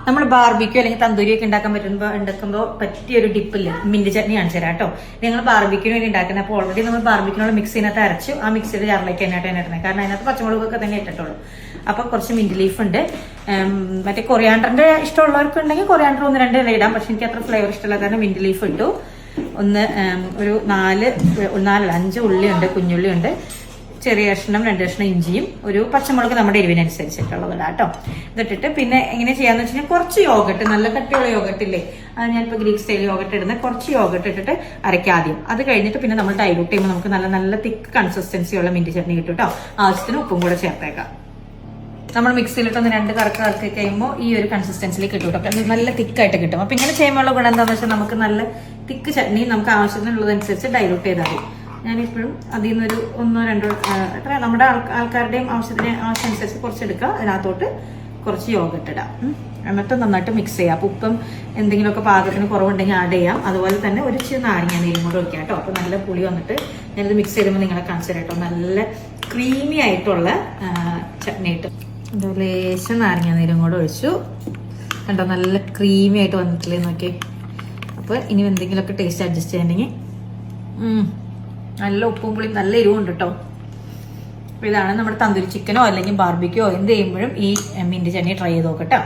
നമ്മൾ ബാർബിക്യൂ അല്ലെങ്കിൽ തന്തൂരി ഒക്കെ ഉണ്ടാക്കുമ്പോൾ പറ്റിയൊരു ഡിപ്പില്ല മിന്റ് ചട്നി കാണിച്ചു തരാം കേട്ടോ. നിങ്ങൾ ബാർബിക്യൂന് വേണ്ടി ഉണ്ടാക്കുന്നത്. അപ്പോൾ ഓൾറെഡി നമ്മൾ ബാർബിക്യൂനുള്ള മിക്സിനകത്ത് അരച്ചു ആ മിക്സിയുടെ ജാറിലേക്ക് തന്നെ ഇടുന്നത്. കാരണം അതിനകത്ത് പച്ചമുളകൊക്കെ തന്നെ ഇട്ടിട്ടുള്ളൂ. അപ്പൊ കുറച്ച് മിന്റ് ലീഫ് ഉണ്ട്. മറ്റേ കൊറിയാണ്ടറിന്റെ ഇഷ്ടമുള്ളവർക്ക് ഉണ്ടെങ്കിൽ കൊറിയാണ്ടർ 1-2 ഇടാം. പക്ഷെ എനിക്ക് അത്ര ഫ്ലേവർ ഇഷ്ടമുള്ള കാരണം മിന്റ് ലീഫ് ഇട്ടു. ഒരു 5 ഉള്ളി ഉണ്ട്, കുഞ്ഞുള്ളി ഉണ്ട്, ചെറിയ കഷ്ണം 2 കഷ്ണം ഇഞ്ചിയും, ഒരു പച്ചമുളക് നമ്മുടെ എരിവിനനുസരിച്ചിട്ടുള്ളത് കേട്ടോ. ഇതിട്ടിട്ട് പിന്നെ എങ്ങനെ ചെയ്യാന്ന് വെച്ച് കഴിഞ്ഞാൽ കുറച്ച് യോഗട്ട്, നല്ല കട്ടിയുള്ള യോഗട്ട് ഇല്ലേ, അത് ഞാനിപ്പോൾ ഗ്രീക്ക് സ്റ്റൈൽ യോഗട്ട് ഇടുന്നത്. കുറച്ച് യോഗട്ട് ഇട്ടിട്ട് അരയ്ക്കാം ആദ്യം. അത് കഴിഞ്ഞിട്ട് പിന്നെ നമ്മൾ ഡൈലൂട്ട് ചെയ്യുമ്പോൾ നമുക്ക് നല്ല തിക്ക് കൺസിസ്റ്റൻസി ഉള്ള മിന്റ് ചട്നി കിട്ടും കേട്ടോ. ആവശ്യത്തിന് ഉപ്പും കൂടെ ചേർത്തേക്കാം. നമ്മൾ മിക്സിയിലിട്ടൊന്ന് 2 കറക്കി കഴിയുമ്പോൾ ഈ ഒരു കൺസിസ്റ്റൻസിലേക്ക് കിട്ടും കേട്ടോ. നല്ല തിക്കായിട്ട് കിട്ടും. അപ്പൊ ഇങ്ങനെ ചെയ്യുമ്പോൾ ഗുണം എന്താണെന്ന് വെച്ചാൽ നമുക്ക് നല്ല തിക്ക് ചട്നി നമുക്ക് ആവശ്യത്തിനുള്ളതനുസരിച്ച് ഡൈലൂട്ട് ചെയ്താൽ മതി. ഞാനിപ്പോഴും അതിൽ നിന്നൊരു 1-2 എത്ര നമ്മുടെ ആൾക്കാരുടെയും ആവശ്യമനുസരിച്ച് കുറച്ചെടുക്കുക. അതിനകത്തോട്ട് കുറച്ച് യോഗട്ട് ഇടാം. എന്നിട്ട് നന്നായിട്ട് മിക്സ് ചെയ്യാം. അപ്പം ഉപ്പും എന്തെങ്കിലുമൊക്കെ പാകത്തിന് കുറവുണ്ടെങ്കിൽ ആഡ് ചെയ്യാം. അതുപോലെ തന്നെ ഒരു ഇച്ചിരി നാരങ്ങ നീരും കൂടെ ഒഴിക്കാം കേട്ടോ. അപ്പോൾ നല്ല പുളി വന്നിട്ട് ഞാനിത് മിക്സ് ചെയ്യുമ്പോൾ നിങ്ങളെ കാണിച്ചു തരാം കേട്ടോ. നല്ല ക്രീമി ആയിട്ടുള്ള ചട്നി കിട്ടും. ലേശം നാരങ്ങ നീരും കൂടെ ഒഴിച്ചു കണ്ടോ, നല്ല ക്രീമി ആയിട്ട് വന്നിട്ടില്ലേ നോക്കി. അപ്പോൾ ഇനി എന്തെങ്കിലുമൊക്കെ ടേസ്റ്റ് അഡ്ജസ്റ്റ് ചെയ്യണമെങ്കിൽ നല്ല ഉപ്പും പുളിയും നല്ല എരിവും ഉണ്ട് കേട്ടോ. അപ്പോൾ ഇതാണ് നമ്മുടെ തന്തൂരി ചിക്കനോ അല്ലെങ്കിൽ ബാർബിക്കോ എന്ത് ചെയ്യുമ്പോഴും ഈ മിന്റ് ചട്നി ട്രൈ ചെയ്ത് നോക്കട്ടോ.